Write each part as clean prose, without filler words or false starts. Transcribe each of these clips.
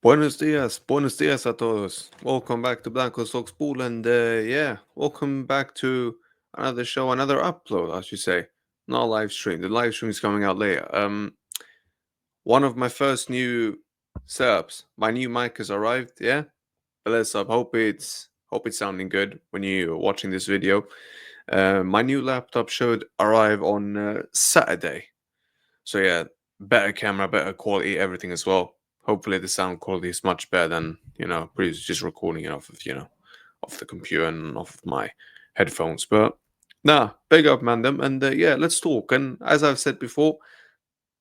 Buenos dias a todos. Welcome back to Blanco Sox Pool, and yeah, welcome back to another show, another upload, I should say, not a live stream. The live stream is coming out later. One of my first new setups. My new mic has arrived. Yeah, bless up. Hope it's sounding good when you're watching this video. My new laptop should arrive on Saturday. So yeah, better camera, better quality, everything as well. Hopefully the sound quality is much better than previous just recording it off of off the computer and off of my headphones. But nah, big up man them, and yeah, let's talk. And as I've said before,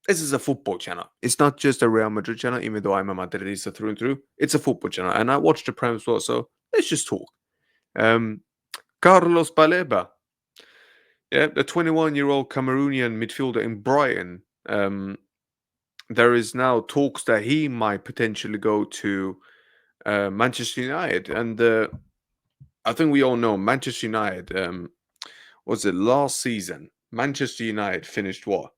this is a football channel. It's not just a Real Madrid channel, even though I'm a Madridista through and through. It's a football channel, and I watch the Prem as well. So let's just talk. Um, Carlos Baleba, yeah, the 21-year-old Cameroonian midfielder in Brighton. There is now talks that he might potentially go to Manchester United, and I think we all know Manchester United. Was it last season? Manchester United finished what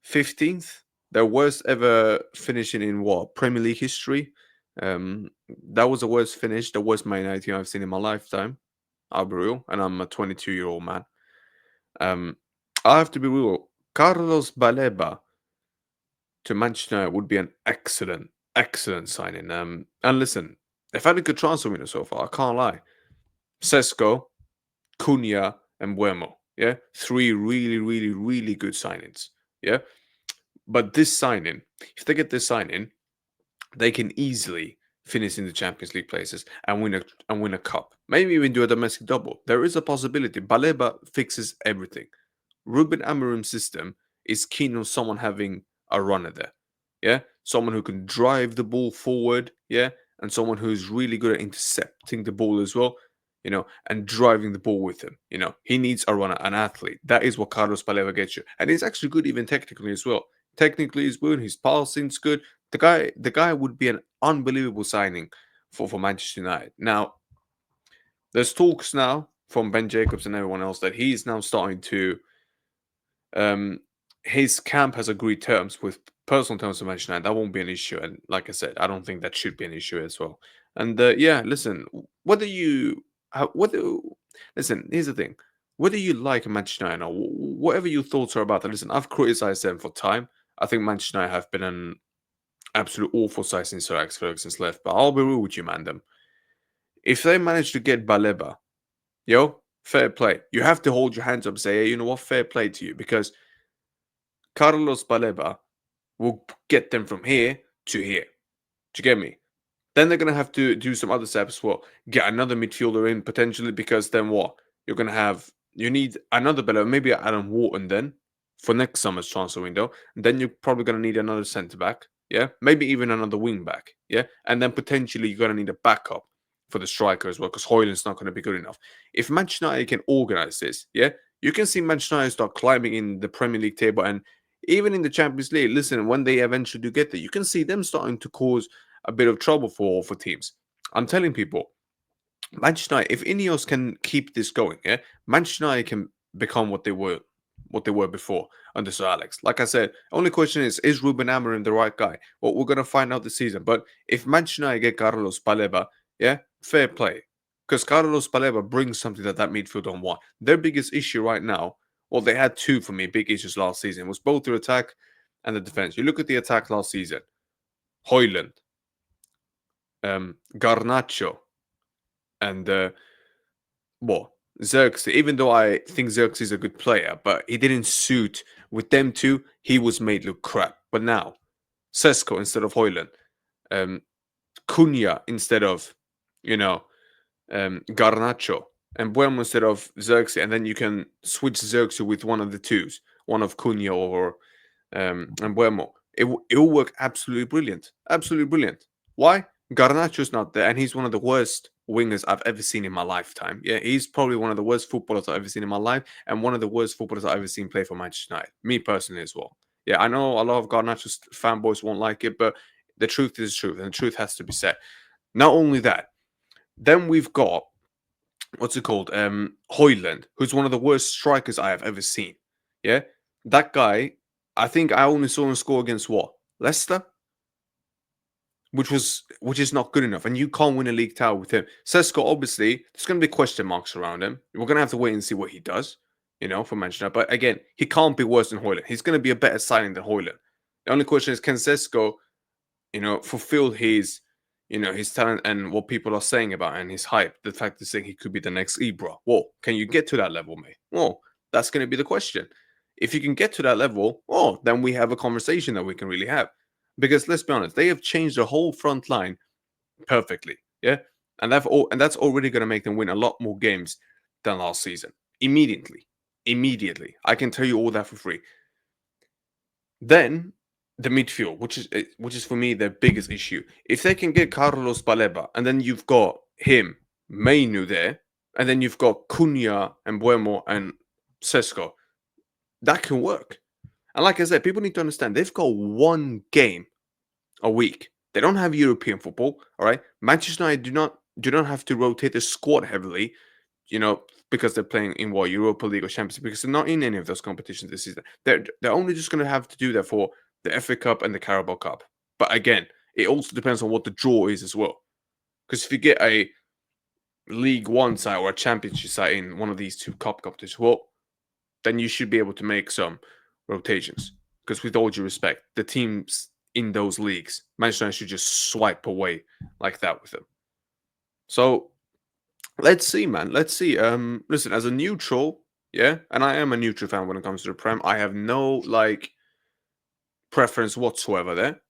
15th, their worst ever finishing in what Premier League history. That was the worst finish, the worst Man United team I've seen in my lifetime. I'll be real, and I'm a 22-year-old man. Um, I have to be real. Carlos Baleba to Manchester United would be an excellent signing. And listen, they've had a good transfer window so far. I can't lie. Sesko, Cunha, and Buemo. Yeah, three really good signings. Yeah, but this signing, if they get this signing, they can easily finish in the Champions League places and win a cup. Maybe even do a domestic double. There is a possibility. Baleba fixes everything. Ruben Amorim's system is keen on someone having a runner there. Yeah, someone who can drive the ball forward. Yeah, and someone who's really good at intercepting the ball as well. And driving the ball with him. He needs a runner, an athlete. That is what Carlos Baleba gets you, and he's actually good even technically as well. Technically, he's good. His passing's good. The guy would be an unbelievable signing for Manchester United. Now, there's talks now from Ben Jacobs and everyone else that he's now starting to um, his camp has agreed terms with personal terms with Manchester United. That won't be an issue. And like I said, I don't think that should be an issue as well. And yeah, listen, whether you, whether, listen, here's the thing. Whether you like Manchester United or whatever your thoughts are about it, listen, I've criticized them for time. I think Manchester United have been an absolute awful side since Sir Alex Ferguson's left. But I'll be real with you, man. Them. If they manage to get Baleba, yo, fair play. You have to hold your hands up and say, hey, you know what, fair play to you, because Carlos Baleba will get them from here to here. Do you get me? Then they're going to have to do some other steps. Well, get another midfielder in potentially, because then what? You need another better, maybe Adam Wharton then for next summer's transfer window. And then you're probably going to need another centre back. Yeah. Maybe even another wing back. Yeah. And then potentially you're going to need a backup for the striker as well, because Hoyland's not going to be good enough. If Manchester United can organise this, yeah, you can see Manchester United start climbing in the Premier League table, and even in the Champions League. Listen, when they eventually do get there, you can see them starting to cause a bit of trouble for teams. I'm telling people, Manchester United, if Ineos can keep this going, yeah, Manchester United can become what they were before under Sir Alex. Like I said, only question is Ruben Amorim the right guy? Well, we're gonna find out this season. But if Manchester United get Carlos Baleba, yeah, fair play. Because Carlos Baleba brings something that midfield don't want. Their biggest issue right now, well, they had two for me big issues last season, was both their attack and the defense. You look at the attack last season, Hoyland, Garnacho, and well, Xerxes. Even though I think Xerxes is a good player, but he didn't suit with them two. He was made look crap. But now, Sesko instead of Hoyland, um, Cunha instead of, Garnacho, and Buemo instead of Xerxes, and then you can switch Xerxes with one of the twos, one of Cunha or and Buemo. It will work absolutely brilliant. Absolutely brilliant. Why? Garnacho's not there, and he's one of the worst wingers I've ever seen in my lifetime. Yeah, he's probably one of the worst footballers I've ever seen in my life, and one of the worst footballers I've ever seen play for Manchester United. Me personally as well. Yeah, I know a lot of Garnacho's fanboys won't like it, but the truth is the truth, and the truth has to be said. Not only that, then we've got what's it called? Hoyland, who's one of the worst strikers I have ever seen. Yeah, that guy. I think I only saw him score against what? Leicester? which is not good enough, and you can't win a league title with him. Sesko, obviously, there's going to be question marks around him. We're going to have to wait and see what he does, for Manchester. But again, he can't be worse than Højlund. He's going to be a better signing than Højlund. The only question is, can Sesko, fulfill his talent and what people are saying about and his hype? The fact is saying he could be the next Ibra. Well, can you get to that level, mate? Well, that's going to be the question. If you can get to that level, then we have a conversation that we can really have. Because let's be honest, they have changed the whole front line perfectly. Yeah. And that's already going to make them win a lot more games than last season. Immediately. I can tell you all that for free. Then the midfield, which is for me their biggest issue. If they can get Carlos Baleba, and then you've got him, Mainu there, and then you've got Cunha and Buemo and Sesko, that can work. And like I said, people need to understand they've got one game a week. They don't have European football. All right, Manchester United do not have to rotate the squad heavily, because they're playing in Europa League or Champions League, because they're not in any of those competitions this season. They're only just going to have to do that for the FA Cup and the Carabao Cup. But again, it also depends on what the draw is as well. Because if you get a League One side or a Championship side in one of these two cup competitions, then you should be able to make some rotations. Because with all due respect, the teams in those leagues, Manchester United should just swipe away like that with them. So let's see, man. Let's see. Listen, as a neutral, and I am a neutral fan when it comes to the Prem. I have no preference whatsoever there.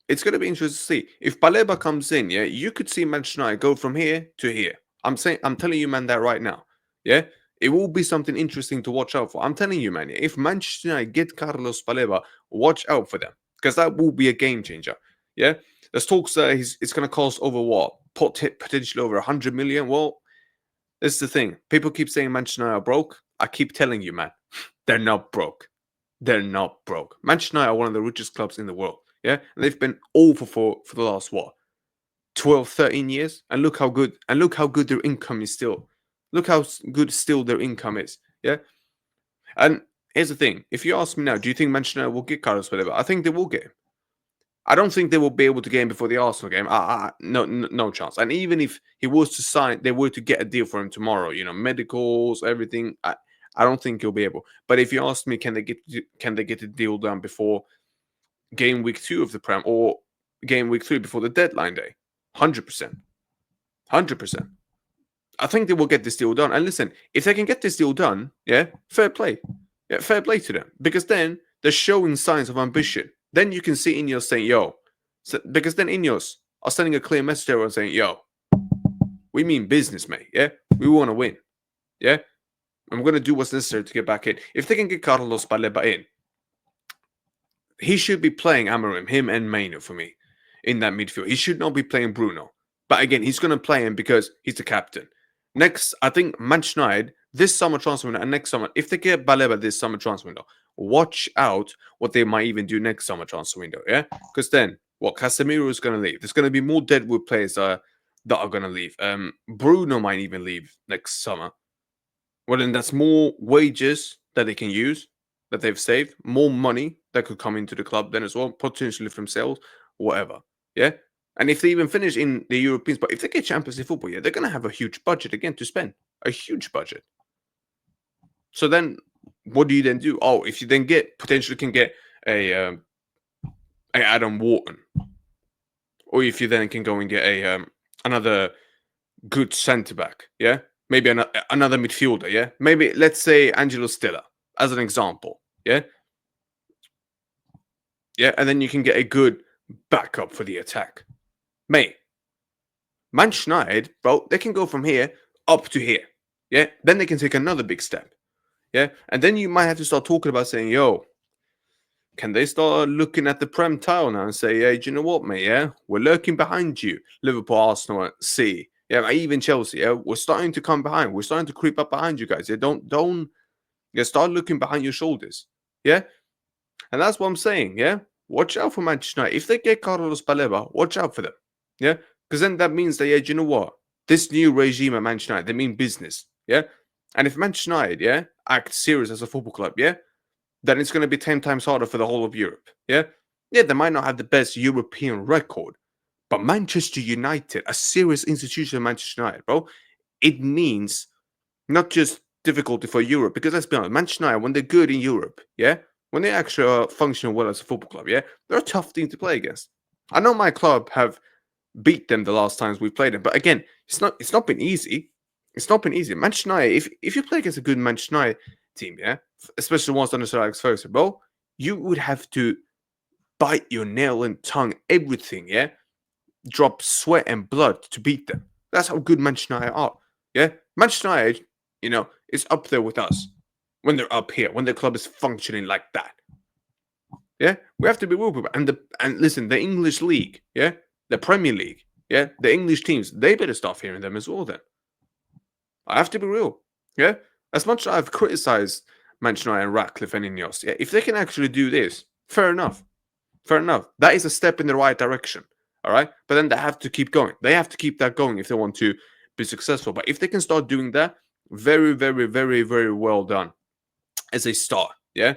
It's going to be interesting to see if Baleba comes in. Yeah, you could see Manchester United go from here to here. I'm telling you, man, that right now. Yeah, it will be something interesting to watch out for. I'm telling you, man. If Manchester United get Carlos Baleba, watch out for them, because that will be a game changer. Yeah, there's talks it's going to cost over what? Potentially over 100 million. Well, this is the thing. People keep saying Manchester United are broke. I keep telling you, man, they're not broke. They're not broke. Manchester United are one of the richest clubs in the world. Yeah, and they've been awful for the last 12, 13 years. And look how good their income is still. Look how good still their income is. Yeah. And here's the thing. If you ask me now, do you think Manchester United will get Carlos Baleba? I think they will get him. I don't think they will be able to get him before the Arsenal game. No chance. And even if he was to sign, they were to get a deal for him tomorrow, medicals, everything. I don't think he'll be able. But if you ask me, can they get the deal done before game week 2 of the Prem or game week 3 before the deadline day? 100%. 100%. I think they will get this deal done. And listen, if they can get this deal done, fair play. Yeah, fair play to them. Because then they're showing signs of ambition. Then you can see Ineos saying, because then Ineos are sending a clear message to everyone saying, we mean business, mate. Yeah, we want to win. Yeah, and we're going to do what's necessary to get back in. If they can get Carlos Baleba in, he should be playing Amorim, him and Maino for me in that midfield. He should not be playing Bruno. But again, he's going to play him because he's the captain. Next, I think Manchester United, this summer transfer window and next summer, if they get Baleba this summer transfer window, watch out what they might even do next summer transfer window, yeah? Because then, Casemiro is going to leave. There's going to be more deadwood players that are going to leave. Bruno might even leave next summer. Well, then that's more wages that they can use, that they've saved, more money that could come into the club then as well, potentially from sales, whatever, yeah? And if they even finish in the Europeans, but if they get Champions League football, they're going to have a huge budget again to spend. A huge budget. So then, what do you then do? Oh, if you then potentially can get a Adam Wharton, or if you then can go and get another good centre back, yeah, maybe another midfielder, yeah, maybe let's say Angelo Stella as an example, yeah, and then you can get a good backup for the attack, mate. Manchester United, bro, they can go from here up to here, yeah. Then they can take another big step. Yeah, and then you might have to start talking about saying, can they start looking at the Prem tile now and say, hey, do you know what, mate? Yeah, we're lurking behind you. Liverpool, Arsenal, City, even Chelsea. Yeah, we're starting to come behind. We're starting to creep up behind you guys. Yeah, don't start looking behind your shoulders. Yeah, and that's what I'm saying. Yeah, watch out for Manchester United. If they get Carlos Baleba, watch out for them. Yeah, because then that means that do you know what? This new regime at Manchester United, they mean business. Yeah. And if Manchester United, act serious as a football club, then it's going to be 10 times harder for the whole of Europe, Yeah, they might not have the best European record, but Manchester United, a serious institution, Manchester United, bro, it means not just difficulty for Europe. Because let's be honest, Manchester United, when they're good in Europe, yeah, when they actually are functioning well as a football club, yeah, they're a tough team to play against. I know my club have beat them the last times we played them, but again, it's not been easy. It's not been easy. Manchester United, if you play against a good Manchester United team, yeah, especially ones under Sir Alex Ferguson, bro, you would have to bite your nail and tongue, everything, yeah, drop sweat and blood to beat them. That's how good Manchester United are. Yeah, Manchester United, is up there with us when they're up here, when the club is functioning like that. Yeah, we have to be real people. And listen, the English league, yeah, the Premier League, yeah, the English teams, they better start hearing them as well. Then I have to be real. Yeah, as much as I've criticized Manchester United and Ratcliffe and Ineos, yeah, if they can actually do this, fair enough. Fair enough. That is a step in the right direction. All right. But then they have to keep going. They have to keep that going if they want to be successful. But if they can start doing that, very, very, very, very well done as a start. Yeah.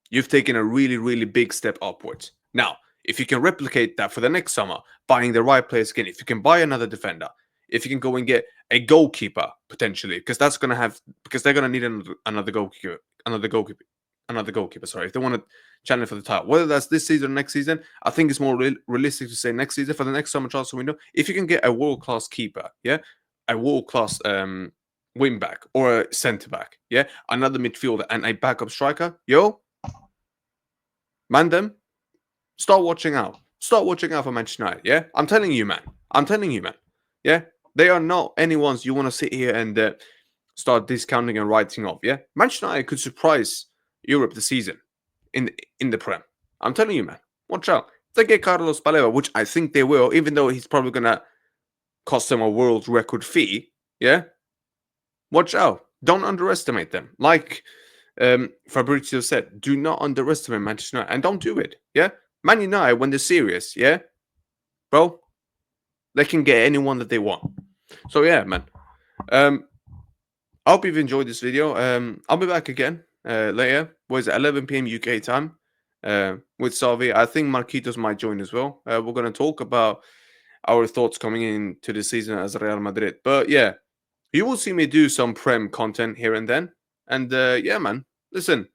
You've taken a really, really big step upwards. Now, if you can replicate that for the next summer, buying the right players again, if you can buy another defender, if you can go and get a goalkeeper potentially, because they're gonna need another goalkeeper, another goalkeeper. Sorry, if they want to challenge for the title, whether that's this season or next season, I think it's more realistic to say next season for the next summer transfer window. If you can get a world class keeper, yeah, a world class wing back or a centre back, yeah, another midfielder and a backup striker, yo, man, them start watching out. Start watching out for Manchester United. Yeah, I'm telling you, man. I'm telling you, man. Yeah, they are not anyone's you want to sit here and start discounting and writing off. Yeah, Manchester United could surprise Europe this season in the Prem. I'm telling you, man. Watch out. If they get Carlos Baleba, which I think they will, even though he's probably gonna cost them a world record fee. Yeah, watch out. Don't underestimate them. Like Fabrizio said, do not underestimate Manchester United and don't do it. Yeah, Man United when they're serious, yeah, bro, they can get anyone that they want. So yeah, man. Um, I hope you've enjoyed this video. I'll be back again later. Was it 11 p.m. UK time? With Salvi. I think Marquitos might join as well. We're gonna talk about our thoughts coming into the season as Real Madrid. But yeah, you will see me do some Prem content here and then. And yeah, man. Listen,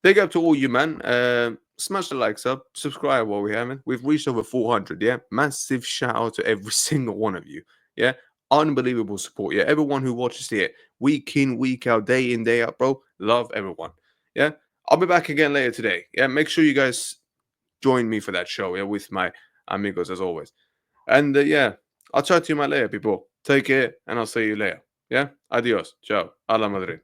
big up to all you, man. Smash the likes up, subscribe while we haven't. We've reached over 400, yeah? Massive shout out to every single one of you, yeah? Unbelievable support, yeah? Everyone who watches here, week in, week out, day in, day out, bro. Love everyone, yeah? I'll be back again later today, yeah? Make sure you guys join me for that show, yeah? With my amigos, as always. And yeah, I'll chat to you, my later, people. Take care, and I'll see you later, yeah? Adios. Ciao. A la Madrid.